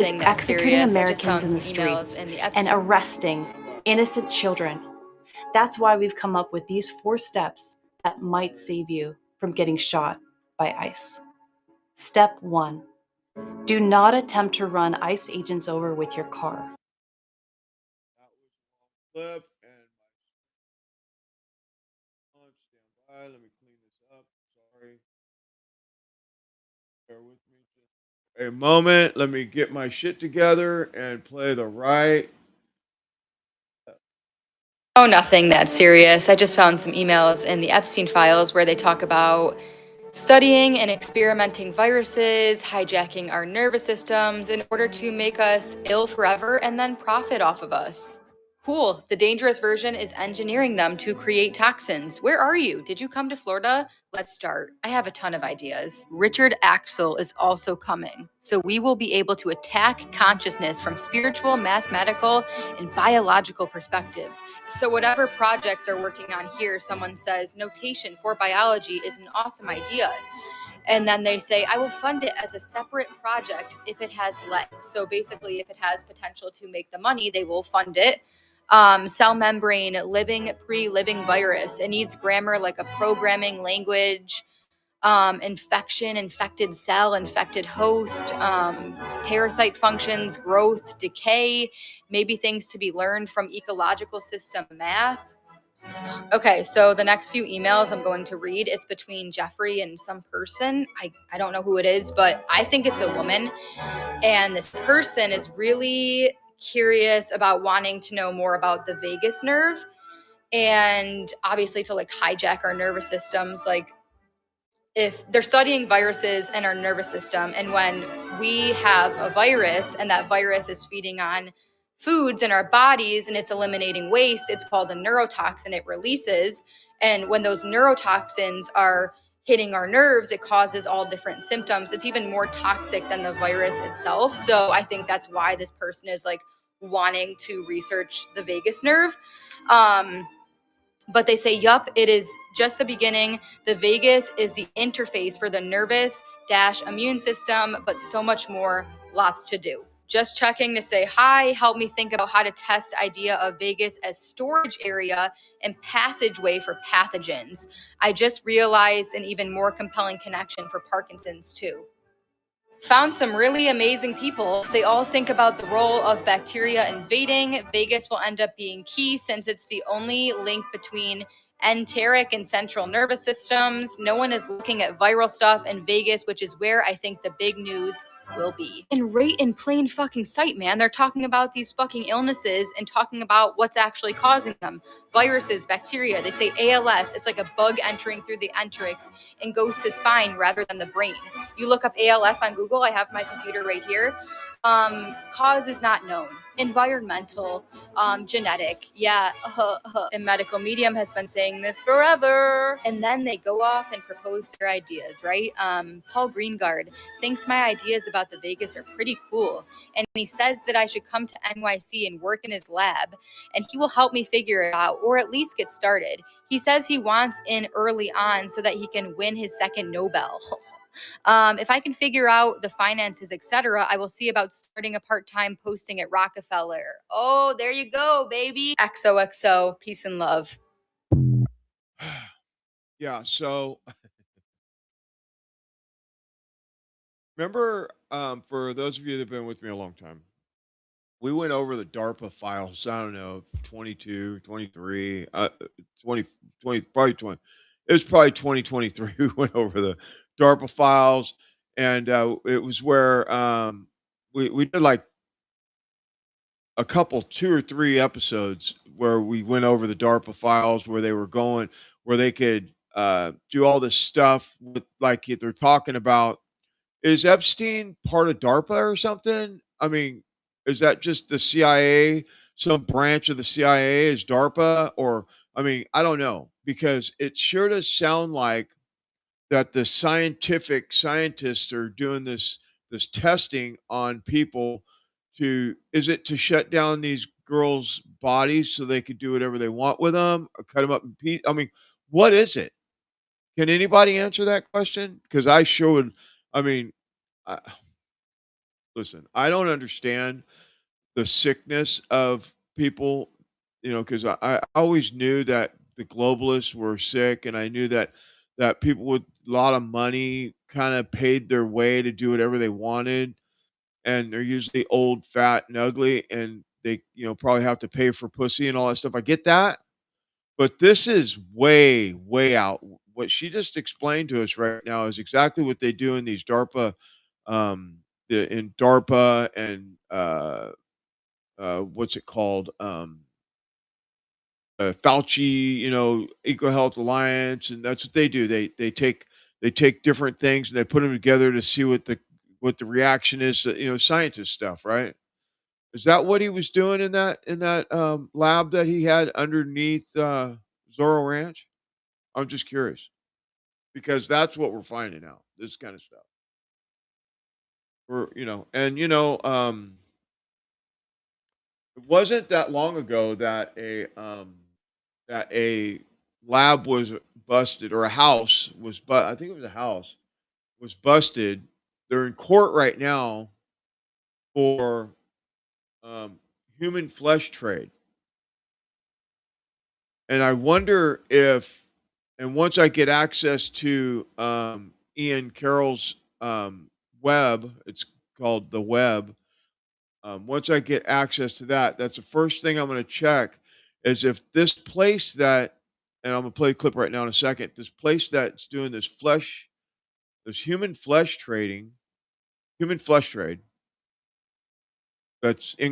is Nothing that executing serious. I just Americans found in the some emails streets in the and Epstein. arresting innocent children. That's why we've come up with these 4 steps that might save you from getting shot by ICE. Step 1. Do not attempt to run ICE agents over with your car. That was a long clip, and my stand by. Let me clean this up. Sorry. Bear with me just a moment. Let me get my shit together and play the right. Oh, nothing that serious. I just found some emails in the Epstein files where they talk about studying and experimenting viruses, hijacking our nervous systems in order to make us ill forever and then profit off of us. Cool. The dangerous version is engineering them to create toxins. Where are you? Did you come to Florida? Let's start. I have a ton of ideas. Richard Axel is also coming. So we will be able to attack consciousness from spiritual, mathematical, and biological perspectives. So whatever project they're working on here, someone says notation for biology is an awesome idea. And then they say, I will fund it as a separate project if it has legs. So basically, if it has potential to make the money, they will fund it. Cell membrane, living virus. It needs grammar like a programming language. Infection, infected cell, infected host, parasite functions, growth, decay, maybe things to be learned from ecological system math. Okay, so the next few emails I'm going to read, it's between Jeffrey and some person. I don't know who it is, but I think it's a woman. And this person is really curious about wanting to know more about the vagus nerve and obviously to like hijack our nervous systems. Like if they're studying viruses and our nervous system, and when we have a virus and that virus is feeding on foods in our bodies and it's eliminating waste, it's called a neurotoxin. It releases, and when those neurotoxins are hitting our nerves, it causes all different symptoms. It's even more toxic than the virus itself. So I think that's why this person is like wanting to research the vagus nerve. But they say, yup, it is just the beginning. The vagus is the interface for the nervous immune system, but so much more, lots to do. Just checking to say hi, help me think about how to test idea of vagus as storage area and passageway for pathogens. I just realized an even more compelling connection for Parkinson's too. Found some really amazing people. They all think about the role of bacteria invading. Vagus will end up being key since it's the only link between enteric and central nervous systems. No one is looking at viral stuff in Vegas, which is where I think the big news will be. And right in plain fucking sight, man. They're talking about these fucking illnesses and talking about what's actually causing them. Viruses, bacteria. They say ALS. It's like a bug entering through the enterics and goes to spine rather than the brain. You look up ALS on Google. I have my computer right here. Cause is not known. Environmental, genetic, and medical medium has been saying this forever. And then they go off and propose their ideas, right? Paul Greengard thinks my ideas about the Vegas are pretty cool. And he says that I should come to NYC and work in his lab, and he will help me figure it out, or at least get started. He says he wants in early on so that he can win his second Nobel. If I can figure out the finances, etc., I will see about starting a part-time posting at Rockefeller. Oh, there you go, baby. XOXO, peace and love. Yeah, so remember, for those of you that have been with me a long time, we went over the DARPA files, I don't know, 22, 23, 20, 20, probably 20. It was probably 2023. We went over the DARPA files, and it was where we did like a couple, 2 or 3 episodes where we went over the DARPA files, where they were going, where they could do all this stuff with, like they're talking about. Is Epstein part of DARPA or something? I mean, is that just the CIA, some branch of the CIA is DARPA? Or, I mean, I don't know, because it sure does sound like that the scientists are doing this testing on people to, is it to shut down these girls' bodies so they could do whatever they want with them or cut them up in pieces? I mean, what is it? Can anybody answer that question? Because I sure would. I mean, I, listen, I don't understand the sickness of people, because I always knew that the globalists were sick, and I knew that people with a lot of money kind of paid their way to do whatever they wanted, and they're usually old, fat, and ugly, and they, probably have to pay for pussy and all that stuff. I get that, but this is way, way out. What she just explained to us right now is exactly what they do in these DARPA, um, in DARPA and what's it called? Fauci, Eco Health Alliance, and that's what they do. They take different things and they put them together to see what the reaction is. Scientist stuff, right? Is that what he was doing in that lab that he had underneath Zorro Ranch? I'm just curious because that's what we're finding out. This kind of stuff. It wasn't that long ago that a lab was busted or a house was, but I think it was a house was busted. They're in court right now for um, human flesh trade, and I wonder if, and once I get access to Ian Carroll's web, it's called the web. Once I get access to that, that's the first thing I'm going to check is if this place that, and I'm going to play a clip right now in a second, this place that's doing this human flesh trade, that's in